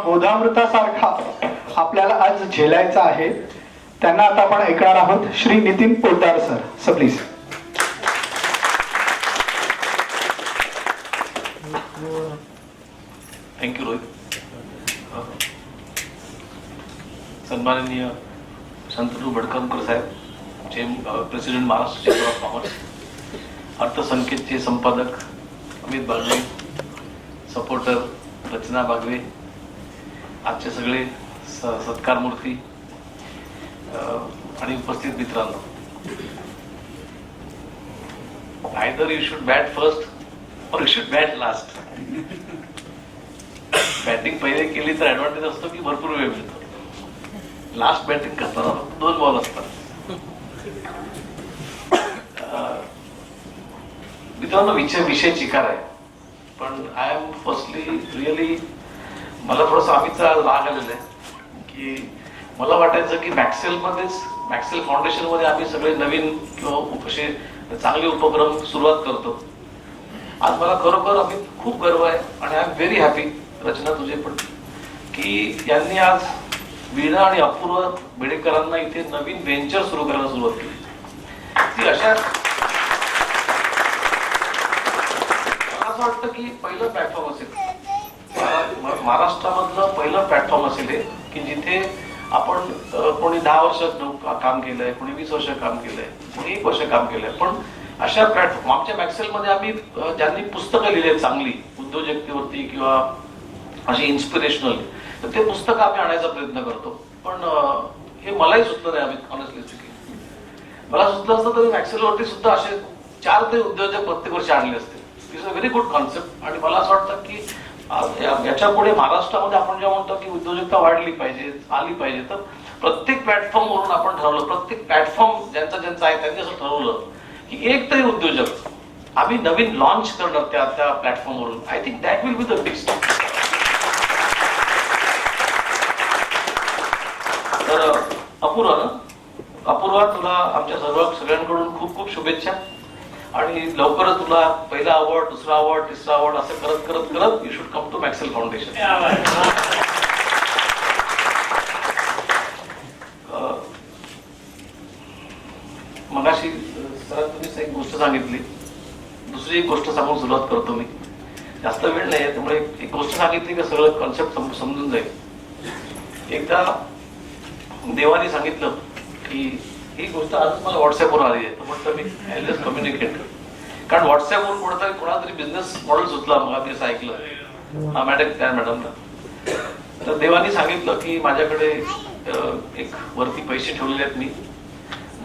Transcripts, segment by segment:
बोधामृतासारखा आपल्याला आज झेलायचा आहे, त्यांना आता आपण ऐकणार आहोत. Shri Nitin Poddar sir please. Thank you Rohit. सन्माननीय शांतनु भडकमकर साहेब, president Maharashtra chamber of commerce, अर्थसंकेतचे संपादक अमित बागवे, सपोर्टर रचना बागवे, आजचे सगळे सत्कारमूर्ती आणि उपस्थित मित्रांनो, either you should bat first or you should bat last. Batting पहिले केली तर ऍडव्हान्टेज असतो की भरपूर वेळ मिळतो. लास्ट बॅटिंग करताना 2 बॉल असतात. मित्रांनो, विषय चिकार आहे, पण आय एम फर्स्टली रिअली मला थोडासा आम्हीचा राग आलेला आहे की मला वाटायचं की मॅक्सेल फाउंडेशन मध्ये आम्ही सगळे नवीन किंवा असे चांगले उपक्रम सुरुवात करतो. आज मला खरोखर आम्ही खूप गर्व आहे आणि आय एम व्हेरी हॅपी, रचना तुझे पण, की यांनी आज वीणा आणि अपूर्व बेडेकरांना इथे नवीन व्हेंचर सुरू करायला सुरुवात केली. ती अशा असं वाटतं की पहिलं प्लॅटफॉर्म असेल महाराष्ट्रामधलं, पहिलं प्लॅटफॉर्म असेल हे की जिथे आपण कोणी 10 वर्ष काम केलंय, कोणी 20 वर्ष काम केलंय, कोणी 1 वर्ष काम केलंय, पण अशा प्लॅटफॉर्म आमच्या मॅक्सेलमध्ये आम्ही ज्यांनी पुस्तकं लिहिली आहेत चांगली उद्योजकतेवरती किंवा अशी इन्स्पिरेशनल, तर ते पुस्तकं आम्ही आणायचा प्रयत्न करतो. पण हे मलाही सुचलं नाही. आम्ही ऑनेस्टली स्पीकिंग मला सुचलं असतं तर मॅक्सेलवरती सुद्धा असे 4 ते उद्योजक प्रत्येक वर्षी आणले असते. It's a very good concept. आणि मला असं वाटतं की याच्या पुढे महाराष्ट्रामध्ये आपण जेव्हा म्हणतो की उद्योजकता वाढली पाहिजे, आली पाहिजे, तर प्रत्येक प्लॅटफॉर्मवरून आपण ठरवलं, प्रत्येक प्लॅटफॉर्म ज्यांचा आहे त्यांनी असं ठरवलं की एक तरी उद्योजक आम्ही नवीन लॉन्च करणार त्या प्लॅटफॉर्मवरून. I think that will be the big step. तर अपूर्वा, तुला आमच्या सगळ्यांकडून खूप खूप शुभेच्छा. आणि लवकरच तुला पहिला अवॉर्ड, दुसरा अवॉर्ड, तिसरा अवॉर्ड असं करत करत करत you should come to Maxell foundation. मगाशी सर तुम्ही एक गोष्ट सांगितली, दुसरी एक गोष्ट सांगून सुरुवात करतो मी. जास्त वेळ नाही त्यामुळे एक गोष्ट सांगितली की सगळं कॉन्सेप्ट समजून जाईल. एकदा देवाने सांगितलं की ही गोष्ट आज मला व्हॉट्सअपवर आली आहे, तर म्हटलं मी आय जस्ट कम्युनिकेट, कारण व्हॉट्सअपवर कोणा तरी बिझनेस मॉडेल सुचला, मग मी असं ऐकलं हा मॅडमला. तर देवानी सांगितलं की माझ्याकडे एक वरती पैसे ठेवलेले आहेत मी,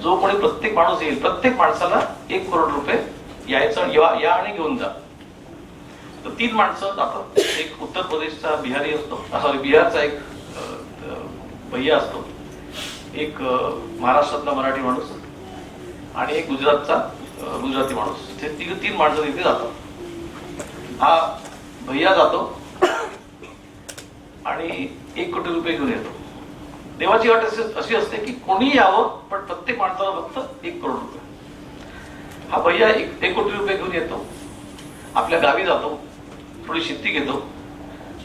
जो कोणी प्रत्येक माणूस येईल प्रत्येक माणसाला 1 करोड रुपये यायचं या आणि घेऊन जा. तर 3 माणसं जातात. एक उत्तर प्रदेशचा बिहारी असतो, सॉरी बिहारचा एक भैया असतो, एक महाराष्ट्रातला मराठी माणूस आणि एक गुजरातचा गुजराती माणूस. ते 3 माणसं तिथे जातात. हा भैया जातो आणि 1 कोटी रुपये घेऊन येतो. देवाची अट अशी असते की कोणी यावं पण प्रत्येक माणसाला फक्त 1 करोड रुपये. हा भैया 1 कोटी रुपये घेऊन येतो, आपल्या गावी जातो, थोडी शेती घेतो,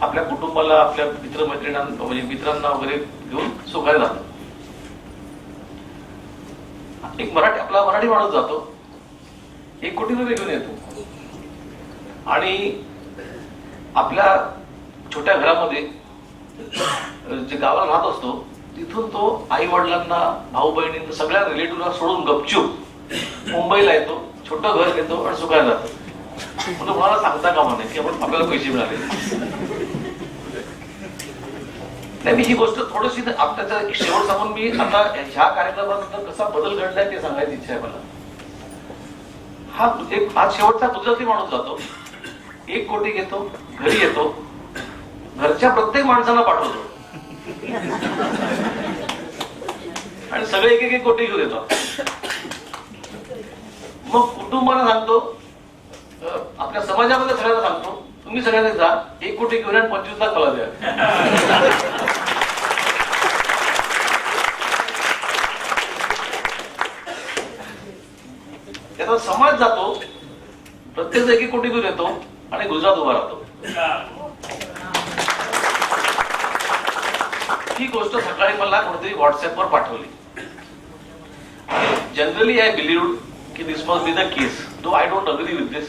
आपल्या कुटुंबाला, आपल्या मित्रमैत्रिणांना म्हणजे मित्रांना वगैरे घेऊन सुखाने राहतो. एक आपला मराठी माणूस जातो, 1 कोटी रुपये घेऊन येतो आणि आपल्या छोट्या घरामध्ये जे गावाला राहत असतो तिथून तो आई वडिलांना, भाऊ बहिणींना, सगळ्या रिलेटिव्हला सोडून गपचूप मुंबईला येतो, छोटं घर घेतो आणि सुखाने राहतो. म्हणजे कोणाला सांगता कामा नये की आपण आपल्याला पैसे मिळाले. मी ही गोष्ट थोडीशी त्याचा शेवट सांगून मी आता ह्या कार्यक्रमानंतर कसा बदल घडलाय ते सांगायची इच्छा आहे मला. हा शेवटचा गुजराती माणूस जातो, 1 कोटी घेतो, घरी येतो, घरच्या प्रत्येक माणसाला पाठवतो आणि सगळे 1 कोटी घेऊन येतात. मग कुटुंबाला सांगतो, आपल्या समाजामध्ये सगळ्यांना सांगतो, तुम्ही सगळ्यांनी जा 1 कोटी घेऊन आणि 25 लाख मला द्या. त्याचा समाज जातो, प्रत्येक 1 कोटी घेऊन येतो आणि गुजरात उभा राहतो. ही गोष्ट सकाळी मला कोणीतरी व्हॉट्सअपवर पाठवली. जनरली आय बिलीव्ह की this must be the case, though I don't agree with this.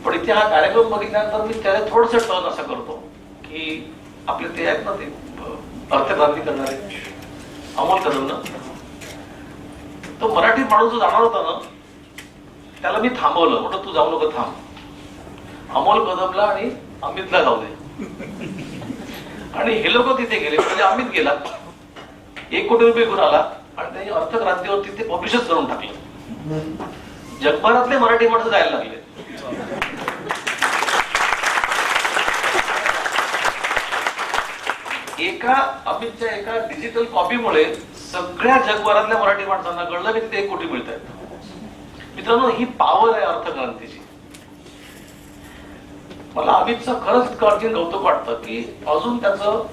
पण इथे हा कार्यक्रम बघितल्यानंतर मी त्याला थोडंसं टर्न असं करतो की आपले ते आहेत ना ते अर्थक्रांती करणारे अमोल कदम ना, तो मराठी माणूस जो जाणार होता ना त्याला मी थांबवलं. म्हटलं तू जाऊ नको, थांब. अमोल कदमला आणि अमितला जाऊ दे. आणि हे लोक तिथे गेले. म्हणजे अमित गेला, 1 कोटी रुपये घेऊन आला आणि त्यांनी अर्थक्रांतीवर तिथे पब्लिशच करून टाकलं. जगभरातले मराठी माणसं जायला लागले. एका अमितच्या एका डिजिटल कॉपीमुळे सगळ्या जगभरातल्या मराठी माणसांना कळलं की तिथे 1 कोटी मिळत आहेत. मित्रांनो, ही पॉवर आहे अर्थक्रांतीची. मला अमितचं खरंच इतकं अर्जुन कौतुक वाटतं की अजून त्याचं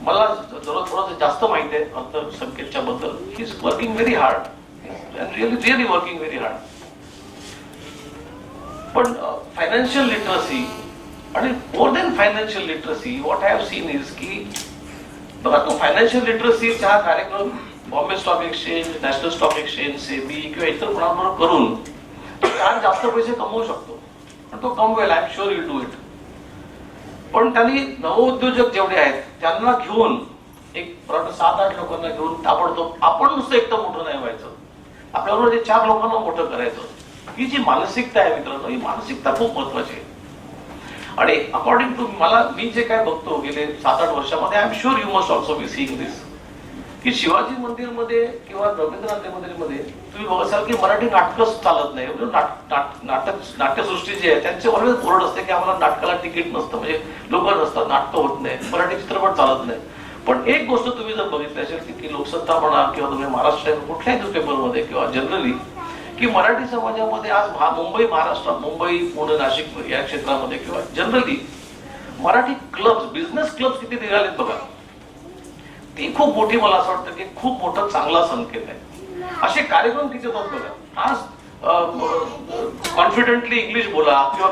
मला जरा थोडं जास्त माहिती आहे अर्थसंकेतच्या बद्दल. He is working very hard and really working very hard. पण फायनान्शियल लिटरसी आणि more than financial literacy what I have seen is की बघा, तो फायनान्शियल लिटरसीचा हा कार्यक्रम Bombay stock exchange, national stock exchange, SEBI किंवा इतर कोणाबरोबर करून त्यात जास्त पैसे कमवू शकतो. पण तो कमवेल, I am sure you do it. पण त्यांनी नवोद्योजक जेवढे आहेत त्यांना घेऊन एक 7-8 लोकांना घेऊन ताबडतोब आपण नुसतं एकटं मोठं नाही व्हायचं, आपल्याबरोबर 4 लोकांना मोठं करायचं. ही जी मानसिकता आहे मित्रांनो, ही मानसिकता खूप महत्वाची आहे. आणि अकॉर्डिंग टू मी जे काय बघतो गेले 7-8 वर्षामध्ये, I am sure you must also be seeing this, की शिवाजी मंदिरमध्ये किंवा रवींद्रनाथ मंदिरमध्ये तुम्ही बघाल की मराठी नाटकच चालत नाही. नाट्यसृष्टी जी आहे त्यांचे ऑलवेज बोर्ड असते की आम्हाला नाटकाला तिकीट नसतं, म्हणजे लोक नसतात, नाटकं होत नाही, मराठी चित्रपट चालत नाही. पण एक गोष्ट तुम्ही जर बघितली असेल की लोकसत्ता म्हणा किंवा तुम्ही महाराष्ट्र कुठल्याही न्यूजपेपरमध्ये किंवा जनरली की मराठी समाजामध्ये आज मुंबई, महाराष्ट्रात मुंबई, पुणे, नाशिक या क्षेत्रामध्ये किंवा generally Marathi clubs, business clubs किती निघालेत बघा. ती खूप मोठी, मला असं वाटतं की खूप मोठा चांगला संकेत आहे. असे कार्यक्रम किती होतात बघा. आज कॉन्फिडेंटली इंग्लिश बोला किंवा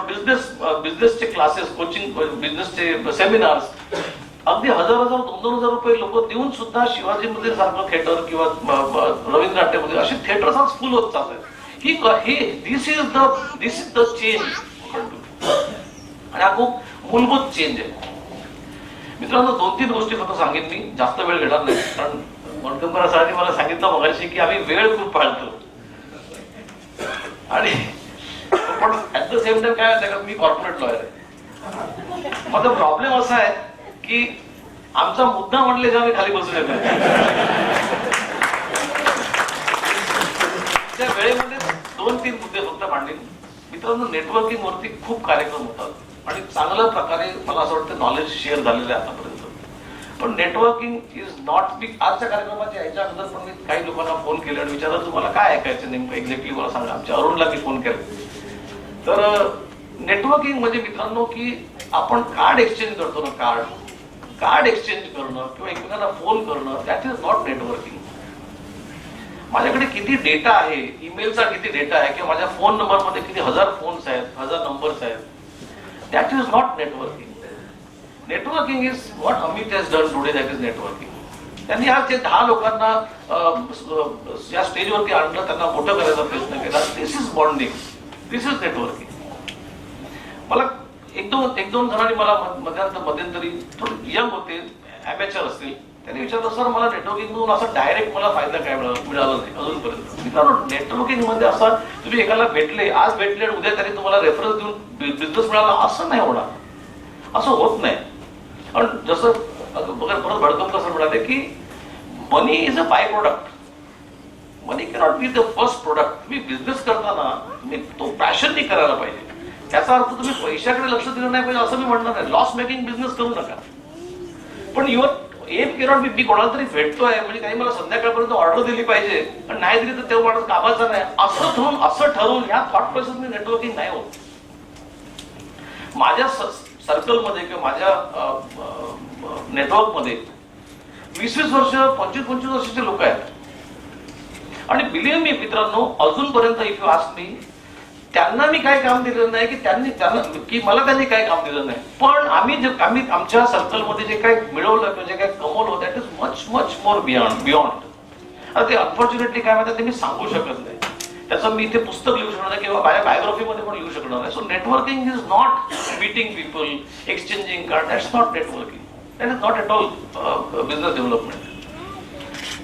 बिझनेसचे क्लासेस, कोचिंग, बिझनेसचे सेमिनार्स अगदी 1000-1000, 2,000 रुपये लोक देऊन सुद्धा शिवाजी मंदिर सारखं थिएटर किंवा रवींद्र नाट्यमध्ये असे थिएटर्स आज फुल होत चालतात. दिस इज द चेंज. आणि हा खूप मूलभूत चेंज आहे. मित्रांनो, 2-3 गोष्टी फक्त सांगेन मी, जास्त वेळ घेणार नाही. कारण मनकंकर सरांनी मला सांगितलं मगाशी की आम्ही वेळ खूप पाळतो. आणि पण ऍट द सेम टाइम काय आहे, मी कॉर्पोरेट लॉयर आहे. माझा प्रॉब्लेम असा आहे की आमचा मुद्दा म्हटले जेव्हा मी खाली बसून येतो त्या वेळेमध्ये 2-3 मुद्दे फक्त मांडले. मित्रांनो, नेटवर्किंग वरती खूप कार्यक्रम होतात आणि चांगल्या प्रकारे मला असं वाटतं नॉलेज शेअर झालेलं आहे आतापर्यंत. पण नेटवर्किंग इज नॉट बी. आजच्या कार्यक्रमाच्या याच्या अगोदर पण मी काही लोकांना फोन केले आणि विचारलं तुम्हाला काय ऐकायचं नेमकं एक्झॅक्टली मला सांगा. आमच्या अरुणला मी फोन केला. तर नेटवर्किंग म्हणजे मित्रांनो की आपण कार्ड एक्सचेंज करतो ना, कार्ड एक्सचेंज करणं किंवा एकमेकांना फोन करणं, दॅट इज नॉट नेटवर्किंग. माझ्याकडे किती डेटा आहे, ईमेलचा किती डेटा आहे किंवा माझ्या फोन नंबर मध्ये किती 1000 फोन्स आहेत, 1000 नंबर्स आहेत, that is not networking. Networking is what Amit has done today, that is networking. त्यांनी आज जे 10 लोकांना या स्टेजवरती आणलं, त्यांना मोठं करायचा प्रयत्न केला. This is bonding, this is networking. मला एक दोन जणांनी मला मध्यंतरी थोडे यंग होते, अमॅचर असतील, त्यांनी विचारलं सर मला नेटवर्किंग मधून असं डायरेक्ट मला फायदा काय मिळाला नाही अजूनपर्यंत. मित्रांनो, नेटवर्किंग मध्ये असं तुम्ही एकाला भेटले, आज भेटले आणि उद्या त्यांनी तुम्हाला रेफरन्स देऊन बिझनेस मिळाला असं नाही होणार, असं होत नाही. आणि जसं परत भडकम कसं म्हणाले की money is a by product, money cannot be the first product. तुम्ही बिझनेस करताना तुम्ही तो पॅशननी करायला पाहिजे. त्याचा अर्थ तुम्ही पैशाकडे लक्ष दिलं नाही पाहिजे असं मी म्हणणार नाही. लॉस मेकिंग बिझनेस करू नका. पण युअर एम कॅनॉट बी, मी कोणाला तरी भेटतोय म्हणजे काही मला संध्याकाळपर्यंत ऑर्डर दिली पाहिजे आणि नाही दिली तर तेव्हा माणूस कामाचा नाही असं ठरवून ह्या थॉट प्रोसेसने नेटवर्किंग नाही होत. माझ्या सर्कलमध्ये किंवा माझ्या नेटवर्कमध्ये 20-20 वर्ष, 25-25 वर्षाचे लोक आहेत. आणि बिलीव्ह मी मित्रांनो, अजूनपर्यंत इफ यू आस्क मी, त्यांना मी काय काम दिलं नाही की की मला त्यांनी काय काम दिलं नाही, पण आम्ही आमच्या सर्कलमध्ये जे काही मिळवलं किंवा जे काही कमवलं that is much much more beyond. आता ते अनफॉर्च्युनेटली काय माहिती ते मी सांगू शकत नाही, त्याचं मी इथे पुस्तक लिहू शकणार नाही किंवा माझ्या बायोग्राफीमध्ये पण लिहू शकणार नाही. So networking is not meeting people, exchanging card, that's not networking, that is not at all business development.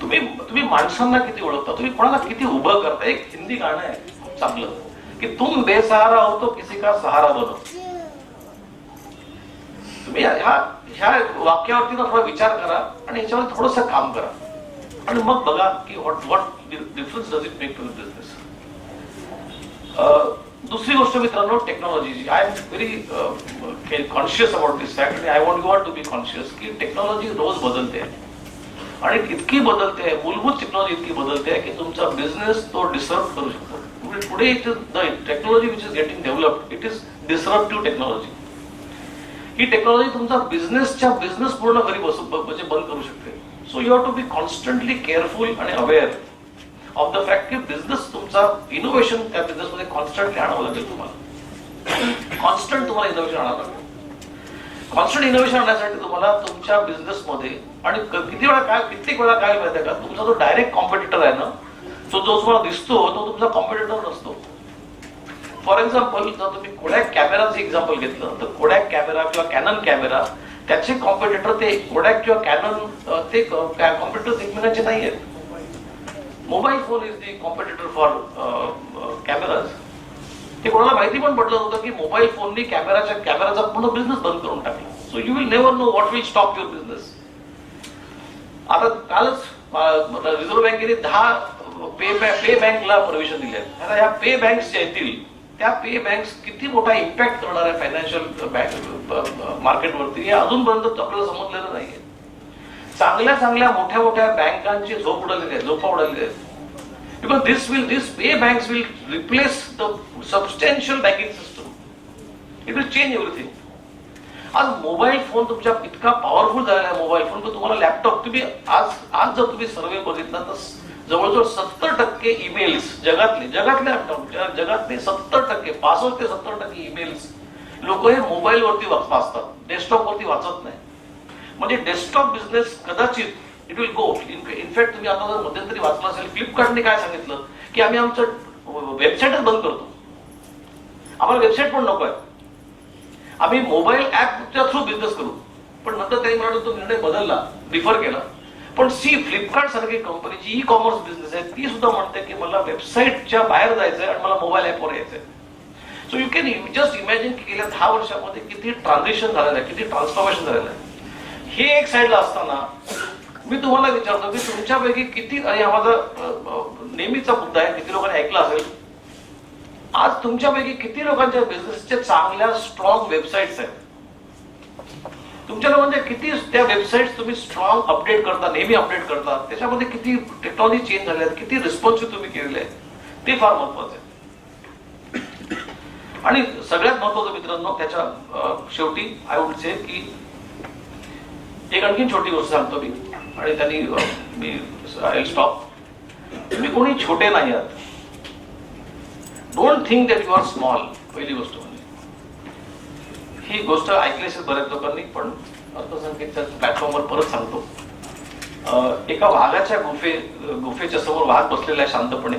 तुम्ही माणसांना किती ओळखता, तुम्ही कोणाला किती उभं करता. एक हिंदी गाणं आहे खूप चांगलं की तुम बेसहारा हो तो किसी का सहारा बनो. तुम्ही ह्या वाक्यावरती ना थोडा विचार करा आणि याच्यावर थोडस काम करा आणि मग बघा की what difference does it make to business. दुसरी गोष्ट मित्रांनो, technology. I am very conscious about this fact आणि I want you all to be conscious की टेक्नॉलॉजी रोज बदलते आणि इतकी बदलते आहे, मूलभूत टेक्नॉलॉजी इतकी बदलते आहे की तुमचा बिझनेस तो डिसरप्ट करू शकतो. पुढे the technology which is getting developed it is disruptive technology. ही टेक्नॉलॉजी तुमचा बिझनेस पूर्ण घरी म्हणजे बंद करू शकते. So you have to be constantly careful आणि अवेअर ऑफ द फॅक्ट की बिझनेस तुमचा इनोव्हेशन त्या बिझनेसमध्ये कॉन्स्टंटली आणावं लागेल. तुम्हाला कॉन्स्टंट तुम्हाला इनोव्हेशन आणावं लागेल. कॉन्स्टंट इनोव्हेशन आणण्यासाठी तुम्हाला तुमच्या बिझनेसमध्ये आणि कित्येक वेळा काय माहिती आहे का, तुमचा जो डायरेक्ट कॉम्पिटिटर आहे ना, जो तुम्हाला दिसतो तो तुमचा कॉम्पिटिटर नसतो. फॉर एक्झाम्पल जर तुम्ही कोडॅक कॅमेराचं एक्झाम्पल घेतलं तर कोडॅक कॅमेरा किंवा कॅनन कॅमेरा त्याचे कॉम्पिटिटर ते कोडॅक किंवा कॅनन ते कॉम्पिटिटर एकमेकांचे नाही आहेत. Mobile phone is the competitor for cameras. ते कोणाला माहिती पण पडलं नव्हतं की मोबाईल फोननी कॅमेराचा पूर्ण बिझनेस बंद करून टाकला. So you will never know what will stop your business. आता कालच रिझर्व्ह बँकेने 10 पे बँकला परमिशन दिले आहेत. आता ह्या पे बँक्स ज्या येतील त्या पे बँक्स किती मोठा इम्पॅक्ट करणार आहे फायनान्शियल मार्केटवरती हे अजूनपर्यंत आपल्याला समजलेलं नाहीये. चांगल्या मोठ्या बँकांची झोपा उडालेली आहेत. Because this pay banks will replace the substantial banking system. It will change everything. आज मोबाईल फोन तुमच्या इतका पॉवरफुल झालेला आहे मोबाईल फोन, तुम्हाला लॅपटॉप तुम्ही आज जर तुम्ही सर्वे बघितला तर जवळजवळ 70% ईमेल्स जगातले 70% 65 ते 70% ईमेल्स लोक हे मोबाईल वरती वाचतात, डेस्कटॉप वरती वाचत नाही. म्हणजे डेस्कटॉप बिझनेस कदाचित इट विल गो. इनफॅक्ट तुम्ही आता जर मध्यंतरी वाचलं असेल फ्लिपकार्टने काय सांगितलं की आम्ही आमचं वेबसाईटच बंद करतो, आम्हाला वेबसाईट पण नको आहे, आम्ही मोबाईल ऍपच्या थ्रू बिझनेस करू. पण नंतर त्यांनी मला तो निर्णय बदलला, डिफर केला. पण फ्लिपकार्ट सारखी कंपनी जी ई कॉमर्स बिझनेस आहे ती सुद्धा म्हणते की मला वेबसाईटच्या बाहेर जायचंय आणि मला मोबाईल ऍपवर यायचंय. So you can just imagine की गेल्या 10 वर्षामध्ये किती ट्रान्झिशन झालेलं आहे, किती ट्रान्सफॉर्मेशन झालेलं आहे. हे एक साईडला असताना मी तुम्हाला विचारतो की तुमच्यापैकी किती, आणि हा माझा नेहमीचा मुद्दा आहे, किती लोकांनी ऐकला असेल, आज तुमच्यापैकी किती लोकांच्या बिझनेसच्या चांगल्या स्ट्रॉंग वेबसाईट्स आहेत? तुमच्या लोकांच्या किती त्या वेबसाईट्स तुम्ही स्ट्रॉंग अपडेट करता, नेहमी अपडेट करता, त्याच्यामध्ये किती टेक्नॉलॉजी चेंज झाल्या आहेत, किती रिस्पॉन्सिव्ह तुम्ही केलेले आहे, ते फार महत्वाचं आहे. आणि सगळ्यात महत्वाचं मित्रांनो त्याच्या शेवटी आय वुड से की एक आणखी छोटी गोष्ट सांगतो मी आणि त्यांनी मी आय स्टॉप. तुम्ही कोणी छोटे नाही आहात. Don't think that you are small. पहिली गोष्ट म्हणजे ही गोष्ट ऐकली असेल बऱ्याच लोकांनी, पण अर्थसंख्येच्या प्लॅटफॉर्मवर परत सांगतो. एका वाघाच्या गुफेच्या समोर वाघ बसलेला आहे शांतपणे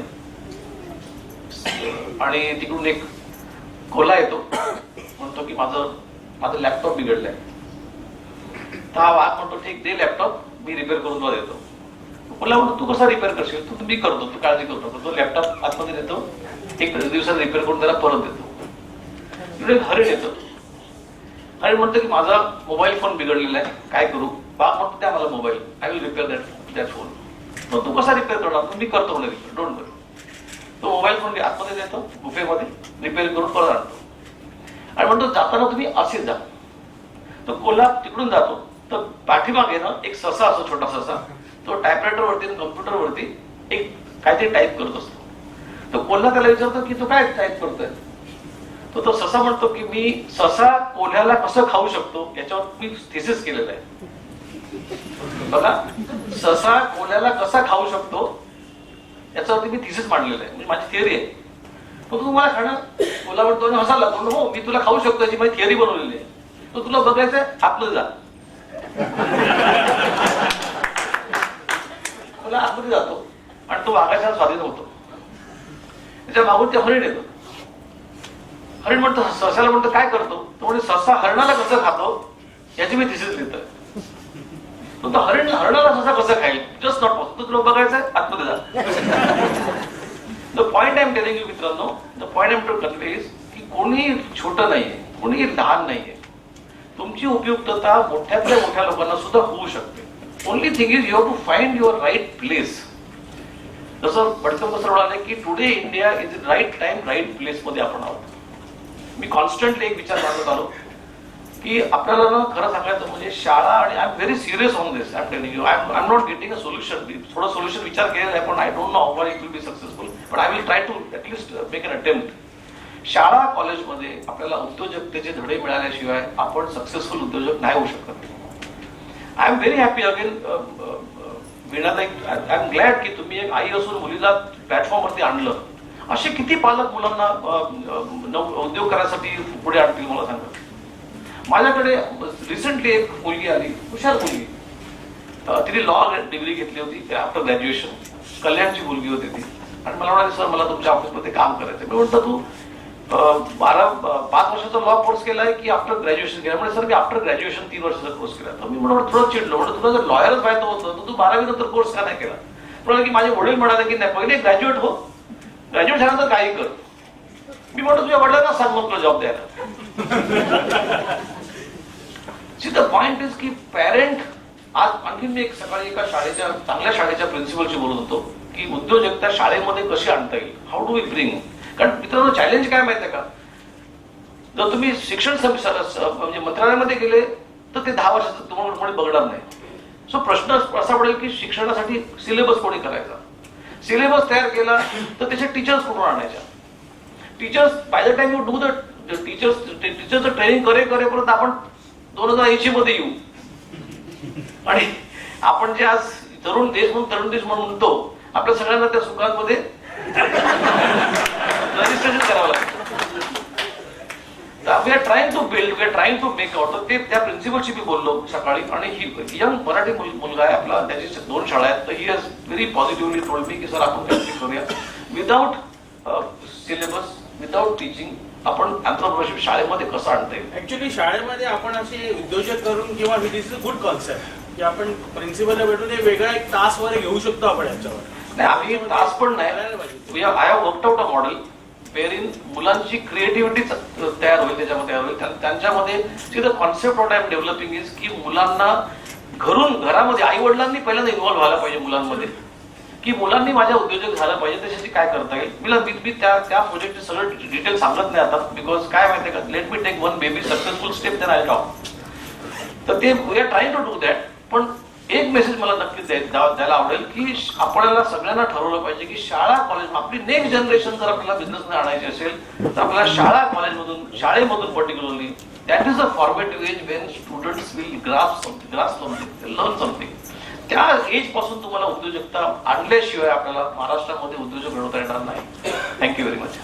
आणि तिकडून एक कोल्हा येतो, म्हणतो की माझं लॅपटॉप बिघडलंय. तर हा वाघ म्हणतो ठीक दे लॅपटॉप, मी रिपेअर करून तुला देतो. कोल्हा म्हणतो तू कसा रिपेअर करशील, तू मी करतो, तू काळजी करू नको. तो लॅपटॉप आतमध्ये देतो, एक दिवसात रिपेअर करून त्याला परत देतो. हरिण येतो, हरिण म्हणतो की माझा मोबाईल फोन बिघडलेला आहे, काय करू? वाघ म्हणतो त्या मला mobile, I will repair that phone. मग तू कसा रिपेअर करणार? मी करतो म्हणजे रिपेअर, डोंट वरी. तो मोबाईल फोन आतमध्ये देतो, गुफेमध्ये रिपेअर करून परत आणतो आणि म्हणतो जाताना तुम्ही असेच जा. तो कोल्हा तिकडून जातो, तर पाठीमागे ना एक ससा असतो, छोटा ससा, तो टायपरायटर वरती कम्प्युटर वरती एक काहीतरी टाईप करत असतो. तो कोल्हा त्याला विचारतो की तू काय टाईप करतोय? तो ससा म्हणतो की मी ससा कोल्ह्याला कसं खाऊ शकतो याच्यावर मी थिसिस केलेलं आहे. बघा, ससा कोल्ह्याला कसा खाऊ शकतो याच्यावरती मी थिसिस मांडलेलं आहे, म्हणजे माझी थिअरी आहे. मग तुम्हाला खाणं तुला म्हणतो हसायला लागतो, हो मी तुला खाऊ शकतो याची माझी थिअरी बनवलेली आहे, तो तुला बघायचंय आतमध्ये जा. तुला आतमध्ये जातो आणि तो वाघाच्या स्वाधीन होतो. त्याच्या मागून ते हरिण येतं. हरिण म्हणतो, ससाला म्हणतो काय करतो, तो म्हणजे ससा हरणाला कसं खातो याची मी थिसिस लिहितोय. तो हरणाला ससा कसं खाईल, जस्ट नॉट पॉसिबल. तुला बघायचंय आतमध्ये जा. The point I am telling you मित्रांनो, the point I am to convey is की कोणी छोटं नाहीये, कोणी लहान नाहीये. तुमची उपयुक्तता मोठ्यातल्या मोठ्या लोकांना सुद्धा होऊ शकते. Only thing is you have to find your right place. जसं भटकम सर म्हणाले की today India is in right time right place मध्ये आपण आहोत. मी कॉन्स्टंटली एक विचार मांडत आलो की आपल्याला ना खरं सांगायचं म्हणजे शाळा, आणि I am very serious on this, I am telling you, I am not getting a solution. थोडं सोल्युशन विचार केलेला आहे पण I don't know how it will be successful, but I will try to at least make an attempt. शाळा कॉलेजमध्ये आपल्याला उद्योजकतेचे धडे मिळाल्याशिवाय आपण सक्सेसफुल उद्योजक नाही होऊ शकत. I am very happy again वीणाताई, आय एम ग्लॅड की तुम्ही एक आई असून मुलीला प्लॅटफॉर्मवरती आणलं. असे किती पालक मुलांना उद्योग करायसाठी पुढे आणतील मला सांगा. माझ्याकडे रिसेंटली एक मुलगी आली, हुशार मुलगी, तिने लॉ डिग्री घेतली होती आफ्टर ग्रॅज्युएशन, कल्याणची मुलगी होती ती, आणि मला म्हणाली सर मला तुमच्या ऑफिसमध्ये काम करायचं. मी म्हटलं तू 5 वर्षाचा लॉ कोर्स केलाय की आफ्टर ग्रॅज्युएशन केला. म्हणजे सर मी आफ्टर ग्रॅज्युएशन 3 वर्षाचा कोर्स केला. तर मी म्हणून थोडं चिडलो, म्हणजे तुला जर लॉयरच व्हायचं होतं तर तू 12वी नंतर कोर्स का नाही केला. म्हणाले की माझे वडील म्हणाले की नाही पहिले ग्रॅज्युएट हो, ग्रॅज्युएट झाल्यानंतर काही कर. मी म्हणतो तुझ्या वडिलांना सांग मग तुला जॉब द्यायला. सी द पॉइंट इज की पॅरेंट, आज आणखी मी एक सकाळी एका शाळेच्या चांगल्या शाळेच्या प्रिन्सिपलशी बोलत होतो की उद्योजकता शाळेमध्ये कशी आणता येईल, हाऊ डू वी ब्रिंग. कारण मित्रांनो चॅलेंज काय माहिती आहे का, जर तुम्ही शिक्षण म्हणजे मंत्रालयामध्ये गेले तर ते 10 वर्षाचं तुम्हाला बघणार नाही. सो प्रश्न असा पडेल की शिक्षणासाठी सिलेबस कोणी करायचा, सिलेबस तयार केला तर त्याचे टीचर्स कुठून आणायच्या. Teachers by the time you do the टीचरचं ट्रेनिंग करेपर्यंत आपण 2080 मध्ये येऊ. आणि आपण जे आज तरुण देश म्हणून म्हणतो, आपल्या सगळ्यांना त्या सुखांमध्ये रजिस्ट्रेशन करावं लागतं. We are trying to build, we are trying to make out. ते त्या प्रिन्सिपलशी मी बोललो सकाळी, आणि ही यंग मराठी मुलगा आहे आपला, त्याची 2 शाळा आहेत. तर he has very positively told me की सर आपण काहीतरी करूया विदाउट सिलेबस, विदाउट टीचिंग. आपण एंटरप्रेन्योरशिप शाळेमध्ये कसं आणता येईल. ऍक्च्युली शाळेमध्ये आपण असे उद्योजक करून किंवा दिस इज अ गुड कॉन्सेप्ट की आपण प्रिन्सिपलला भेटून एक वेगळा एक तास वगैरे घेऊ शकतो आपण याच्यावर. नाही आम्ही तास पण नाही, I have worked out a model where मुलांची क्रिएटिव्हिटी तयार होईल, त्याच्यामध्ये तयार होईल. त्यांच्यामध्ये see the concept what I am developing is की मुलांना घरामध्ये आई वडिलांनी पहिल्यांदा इन्व्हॉल्व्ह व्हायला पाहिजे मुलांमध्ये, की मुलांनी माझ्या उद्योजक झालं पाहिजे, त्याच्यासाठी काय करता येईल. मी त्या प्रोजेक्टचे सगळं डिटेल सांगत नाही आता, बिकॉज काय माहितीये का, let me take 1 baby successful step then I talk. तर ते we are trying to do that. पण एक मेसेज मला नक्कीच द्यायला आवडेल की आपल्याला सगळ्यांना ठरवलं पाहिजे की शाळा कॉलेज, आपली नेक्स्ट जनरेशन जर आपल्याला बिझनेसमध्ये आणायची असेल तर आपल्याला शाळेमधून particularly that is a formative age when students will grasp something, learn something. त्या एज पासून तुम्हाला उद्योजकता आणल्याशिवाय आपल्याला महाराष्ट्रामध्ये उद्योजक घडवता येणार नाही. Thank you very much.